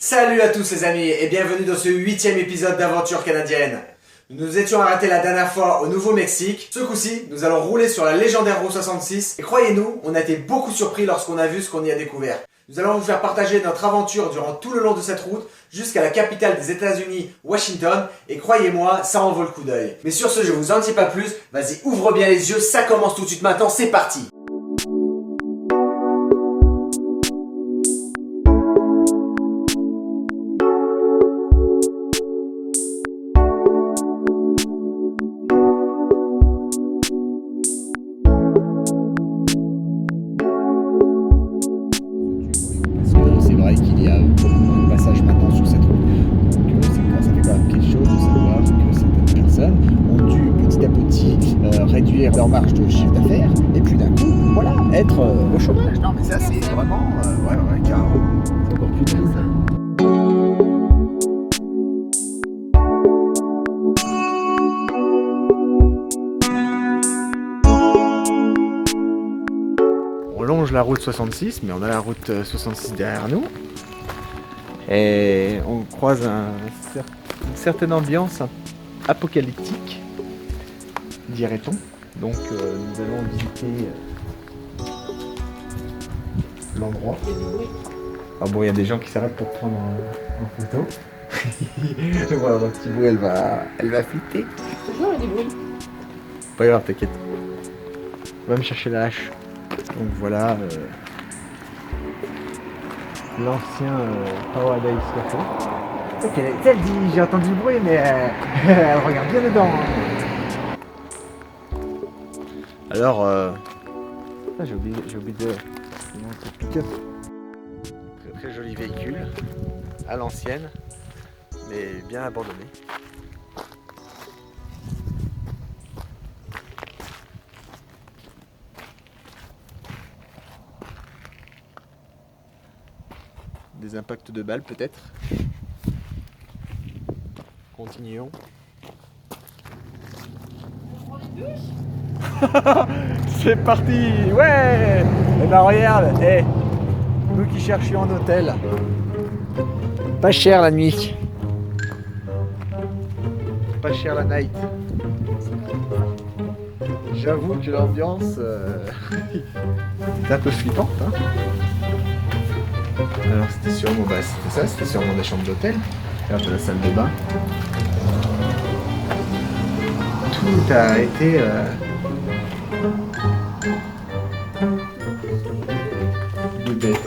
Salut à tous les amis et bienvenue dans ce 8e épisode d'Aventure Canadienne. Nous nous étions arrêtés la dernière fois au Nouveau-Mexique. Ce coup-ci, nous allons rouler sur la légendaire Route 66 et croyez-nous, on a été beaucoup surpris lorsqu'on a vu ce qu'on y a découvert. Nous allons vous faire partager notre aventure durant tout le long de cette route jusqu'à la capitale des États-Unis, Washington, et croyez-moi, ça en vaut le coup d'œil. Mais sur ce, je vous en dis pas plus, vas-y, ouvre bien les yeux, ça commence tout de suite maintenant, c'est parti! C'est vrai qu'il y a beaucoup moins de passages maintenant sur cette route. Donc ça fait quand même quelque chose de savoir que certaines personnes ont dû petit à petit réduire leur marge de chiffre d'affaires et puis d'un coup, voilà, être au chômage. Non mais ça c'est vraiment, ouais, carrément. C'est encore plus dingue ça. On longe la route 66, mais on a la route 66 derrière nous. Et on croise une certaine ambiance apocalyptique, dirait-on. Donc nous allons visiter l'endroit. Ah bon, il y a des gens qui s'arrêtent pour prendre en photo. Voilà, ma petite boue, elle va flipper. C'est quoi les bruits? Pas grave, t'inquiète. Va me chercher la hache. Donc voilà l'ancien Paradise Café. Ok, elle dit j'ai entendu le bruit mais elle regarde bien dedans. Alors j'ai oublié de monter le pick-up. Très joli véhicule à l'ancienne mais bien abandonné. Des impacts de balles peut-être. Continuons. C'est parti. Ouais. Et ben regarde, nous qui cherchions un hôtel. Pas cher la nuit. Pas cher la night. J'avoue que l'ambiance est un peu flippante, hein. Alors c'était sûrement, c'était sûrement des chambres d'hôtel. Regarde la salle de bain. Tout a été de bête.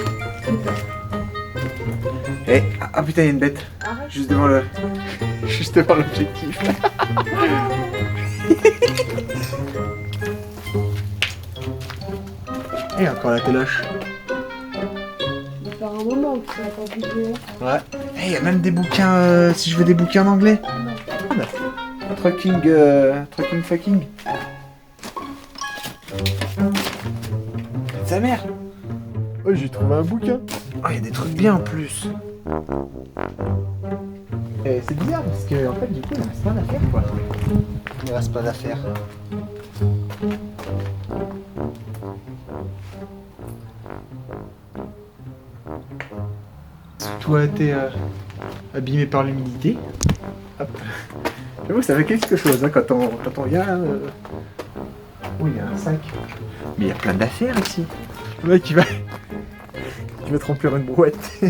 Et ah putain, il y a une bête. Arrête. Juste devant l'objectif. Et encore la téloche. Ça fait un moment que ça a pas bougé. Ouais. Il y a même des bouquins, si je veux des bouquins en anglais. Trucking fucking. Sa mère. Oh, j'ai trouvé un bouquin. Oh, il y a des trucs bien en plus. Et c'est bizarre parce que en fait du coup il reste plein d'affaires quoi. Il reste plein d'affaires. Tout a été abîmé par l'humidité. Hop. J'avoue ça fait quelque chose hein, quand on vient. Oui, il y a un sac. Mais il y a plein d'affaires ici. Le mec il va te remplir une brouette.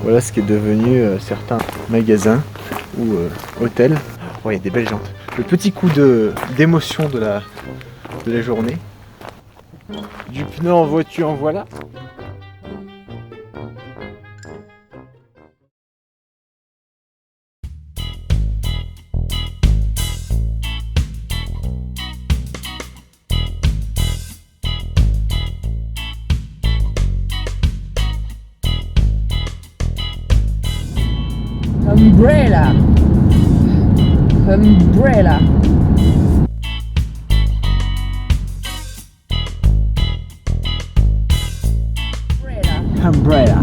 Voilà ce qui est devenu certains magasins ou hôtels. Oh, il y a des belles jantes. Le petit coup d'émotion de la journée. Du pneu en voiture, en voilà. Umbrella. Umbrella. Umbrella.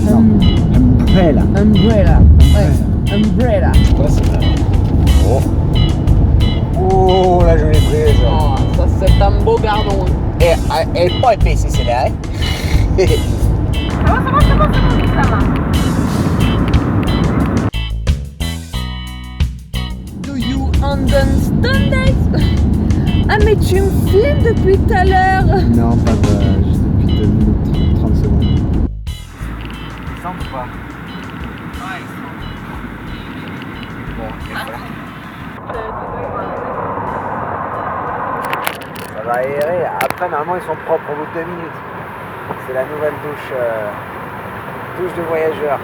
Umbrella. Umbrella. Ouais. Umbrella. Ouais, c'est ça. Oh. Oh, la jolie brise. Oh, ça c'est un beau gardon. E poi pensi se ne hai? Do you understand it? Ah mais tu me filmes depuis tout à l'heure. Non, pas juste depuis 2 minutes 30 secondes. Ils sentent ou pas? Ouais, ils sentent. Bon, ça va aérer. Après, normalement, ils sont propres au bout de 2 minutes. C'est la nouvelle douche de voyageur.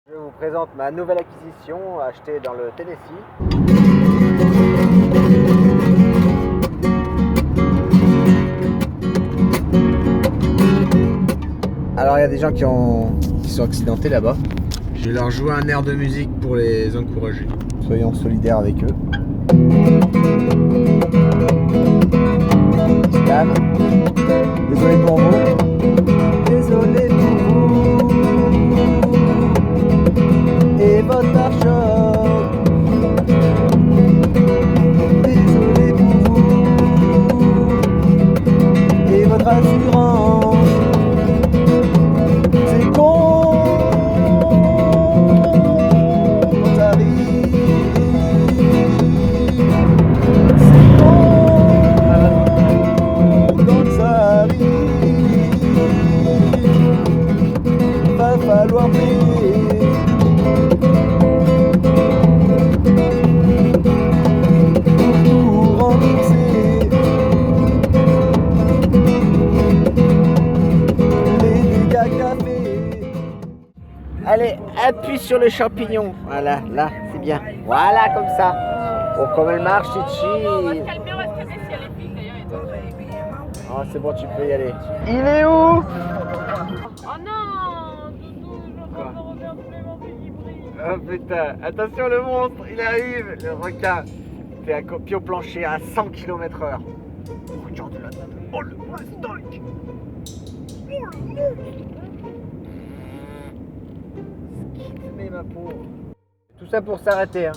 Je vous présente ma nouvelle acquisition achetée dans le Tennessee. Alors il y a des gens qui sont accidentés là-bas. Je vais leur jouer un air de musique pour les encourager. Soyons solidaires avec eux. Calme. Désolé pour vous. Désolé pour vous. Et votre pare-choc. Désolé pour vous. Et votre assurance. C'est con quand ça arrive. C'est con quand ça arrive. Va falloir payer. Pour rembourser les dégâts qu'a fait. Allez, appuie sur le champignon. Voilà, là, c'est bien. Voilà, comme ça. Oh, comme elle marche, Chichi. On va se calmer si elle est fille d'ailleurs. Oh, c'est bon, tu peux y aller. Il est où? Oh non, Doudou, je vais regarder mon petit brille. Oh putain, attention le monstre, il arrive, le requin. Fait un pied au plancher à 100 km/h. Regarde là. Oh le mastoc. Oh le monstre. Mais ma pauvre. Tout ça pour s'arrêter, hein.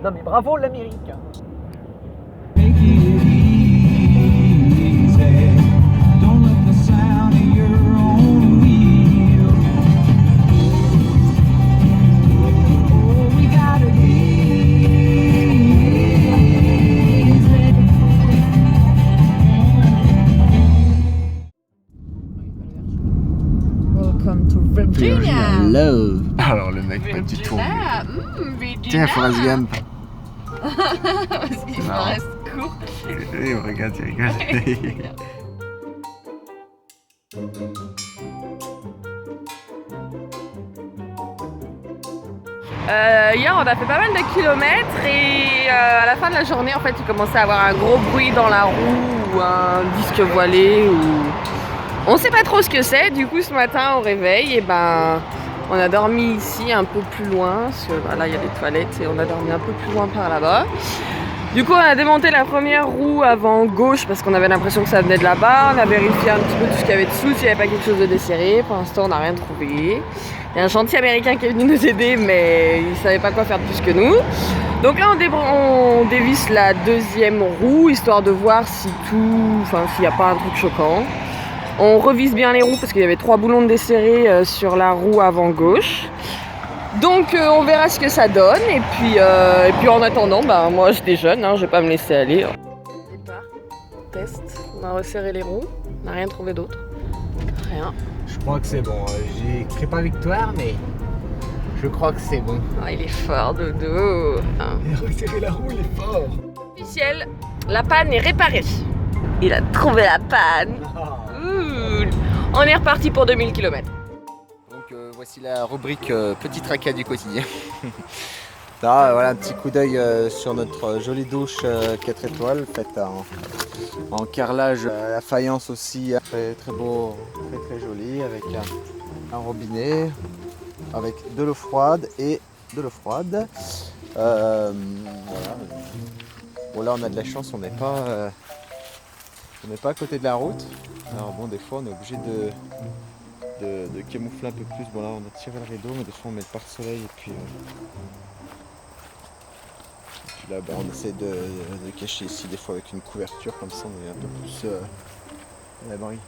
Non mais bravo l'Amérique. Make it easy. Don't let the sound of your own wheel. Oh, we got it easy. Welcome to Virginia. Love. Alors le mec pas du tout. Virginia. Tiens, Forrest Gump. Parce qu'il me marrant. reste court. Il me regarde, il rigole. Hier, on a fait pas mal de kilomètres et à la fin de la journée, en fait, il commençait à avoir un gros bruit dans la roue ou un disque voilé ou... On sait pas trop ce que c'est. Du coup, ce matin, au réveil, et ben, on a dormi ici un peu plus loin. Parce que là, il y a des toilettes et on a dormi un peu plus loin par là-bas. Du coup, on a démonté la première roue avant gauche parce qu'on avait l'impression que ça venait de là-bas. On a vérifié un petit peu tout ce qu'il y avait dessous, s'il n'y avait pas quelque chose de desserré. Pour l'instant, on n'a rien trouvé. Il y a un chantier américain qui est venu nous aider, mais il ne savait pas quoi faire de plus que nous. Donc là, on dévisse la deuxième roue, histoire de voir si tout, enfin, s'il n'y a pas un truc choquant. On revise bien les roues parce qu'il y avait 3 boulons de desserré sur la roue avant gauche. Donc on verra ce que ça donne et puis en attendant, bah, moi je déjeune, hein, je vais pas me laisser aller. Départ, test, on a resserré les roues, on n'a rien trouvé d'autre, rien. Je crois que c'est bon. J'écris pas victoire, mais je crois que c'est bon. Ah, il est fort, Dodo. Resserrer la roue, il est fort. Officiel, la panne est réparée. Il a trouvé la panne. Ouh. On est reparti pour 2000 km. Donc voici la rubrique petit tracas du quotidien. Là, voilà un petit coup d'œil sur notre jolie douche 4 étoiles faite en carrelage à faïence aussi, très, très beau, très joli, avec un robinet, avec de l'eau froide et de l'eau froide. Voilà. Bon là on a de la chance, on n'est pas à côté de la route. Alors bon, des fois on est obligé de camoufler un peu plus. Bon là on a tiré le rideau, mais des fois on met le pare-soleil et puis Puis là, on essaie de cacher ici des fois avec une couverture, comme ça on est un peu plus à l'abri.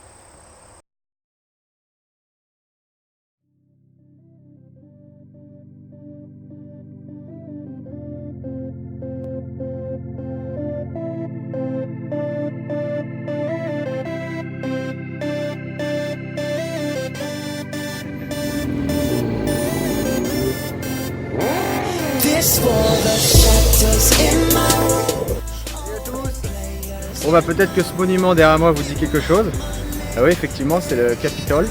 Bon bah peut-être que ce monument derrière moi vous dit quelque chose. Ah oui, effectivement, c'est le Capitole.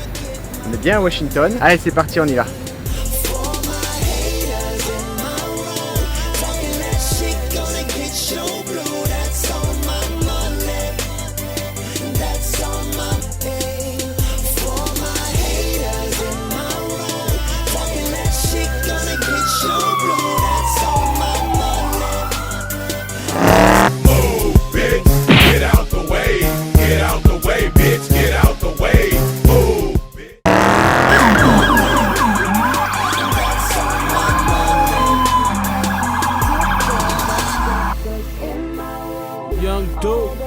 On est bien à Washington. Allez, c'est parti, on y va. Young Dope,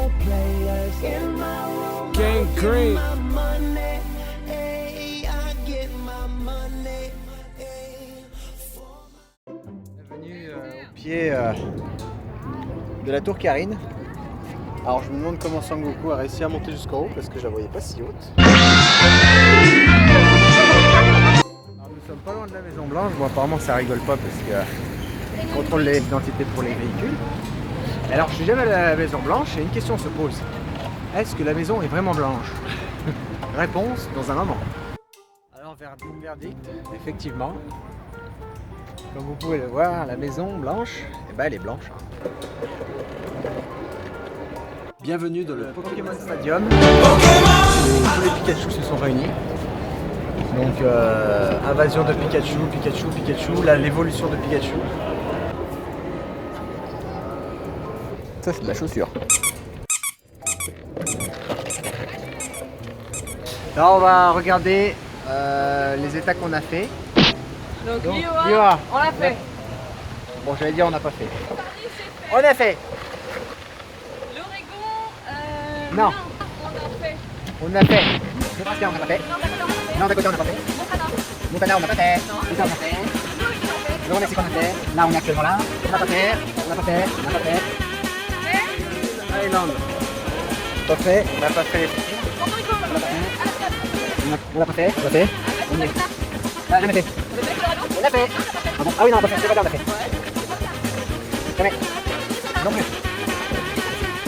Gang Green. Bienvenue au pied de la tour Karine. Alors je me demande comment Sangoku a réussi à monter jusqu'en haut parce que je la voyais pas si haute. Alors, nous sommes pas loin de la Maison Blanche. Bon, apparemment ça rigole pas parce que contrôle les identités pour les véhicules. Alors je suis jamais allé à la Maison Blanche et une question se pose. Est-ce que la maison est vraiment blanche? Réponse dans un moment. Alors verdict, effectivement. Comme vous pouvez le voir, la Maison Blanche, eh ben, elle est blanche. Bienvenue dans le Pokémon Stadium. Tous les Pikachu se sont réunis. Donc invasion de Pikachu, là l'évolution de Pikachu. Ça c'est de la chaussure. Là on va regarder les états qu'on a fait. Donc, Donc, Lioa, Lioa, on l'a fait. Bon j'allais dire on n'a pas fait. On a fait. L'Oregon, Non. on a fait. On a fait. Nebraska on n'a pas fait. Non Dakota on n'a pas fait. Montana on n'a pas fait. Utah on a fait. Le Mexique on a fait. Là on est actuellement là. On n'a pas fait. On n'a pas fait. On n'a pas fait. Island. Pas fait. On n'a pas fait. On n'a pas fait. On l'a fait. On y est. Ah, jamais fait. On l'a fait. Ah bon? Ah oui non on n'a pas fait. C'est pas grave on l'a fait. Jamais. Non plus.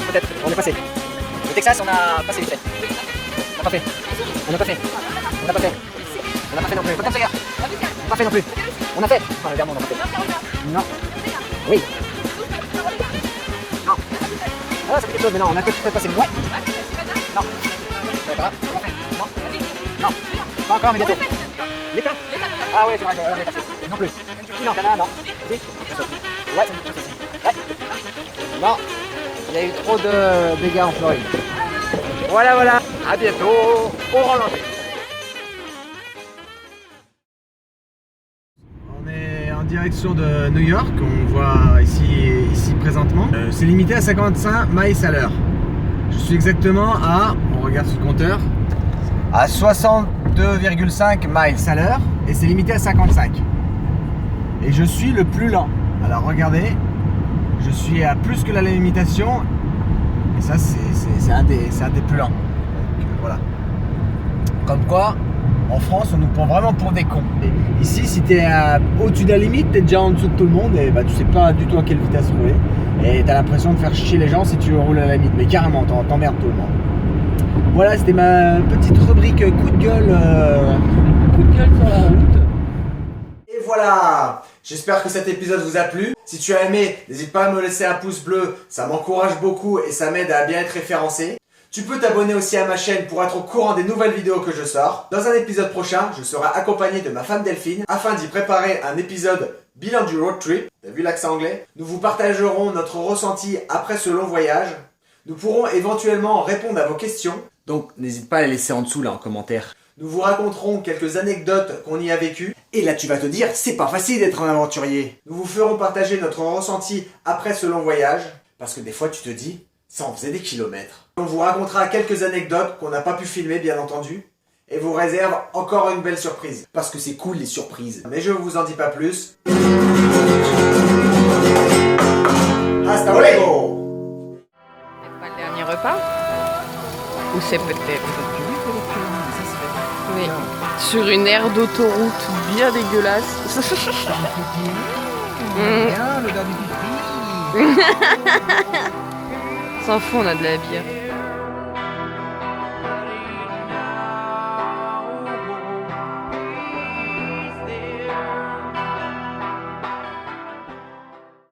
Peut-être. On est passé. Le Texas on a passé vite fait. On n'a pas fait. On n'a pas fait. On n'a pas fait. On n'a pas fait non plus. Pas comme ça gars. On n'a pas fait non plus. On a fait. Ah regarde on n'a pas fait. Non. Oui. Non. Ah ça fait quelque chose mais non on a que fait passer. Ouais. Non. C'est pas grave. Non. Non. Pas encore mais bientôt. L'état. Ah ouais c'est vrai on est passé. Non plus. Si non t'en as un non. Si. Ouais c'est une chose aussi. Ouais. Non. Il y a eu trop de dégâts en Floride. Voilà, voilà, à bientôt, au ralenti. On est en direction de New York, on voit ici présentement. C'est limité à 55 miles à l'heure. Je suis exactement à, on regarde sur le compteur, à 62,5 miles à l'heure et c'est limité à 55. Et je suis le plus lent. Alors regardez, je suis à plus que la limitation. Et ça c'est un des plus lents. Donc voilà. Comme quoi, en France, on nous prend vraiment pour des cons. Et ici, si t'es au-dessus de la limite, t'es déjà en dessous de tout le monde et bah tu sais pas du tout à quelle vitesse rouler. Et t'as l'impression de faire chier les gens si tu roules à la limite. Mais carrément, t'emmerdes tout le monde. Voilà, c'était ma petite rubrique coup de gueule sur la route. Et voilà! J'espère que cet épisode vous a plu. Si tu as aimé, n'hésite pas à me laisser un pouce bleu, ça m'encourage beaucoup et ça m'aide à bien être référencé. Tu peux t'abonner aussi à ma chaîne pour être au courant des nouvelles vidéos que je sors. Dans un épisode prochain, je serai accompagné de ma femme Delphine afin d'y préparer un épisode bilan du road trip. T'as vu l'accent anglais? Nous vous partagerons notre ressenti après ce long voyage. Nous pourrons éventuellement répondre à vos questions. Donc n'hésite pas à les laisser en dessous là en commentaire. Nous vous raconterons quelques anecdotes qu'on y a vécues. Et là tu vas te dire, c'est pas facile d'être un aventurier. Nous vous ferons partager notre ressenti après ce long voyage. Parce que des fois tu te dis, ça en faisait des kilomètres. On vous racontera quelques anecdotes qu'on n'a pas pu filmer bien entendu. Et vous réserve encore une belle surprise. Parce que c'est cool les surprises. Mais je vous en dis pas plus. Hasta luego! C'est pas le dernier repas? Ou c'est peut-être? Oui. Sur une aire d'autoroute bien dégueulasse. Bien, le dernier du prix. S'en fout, on a de la bière.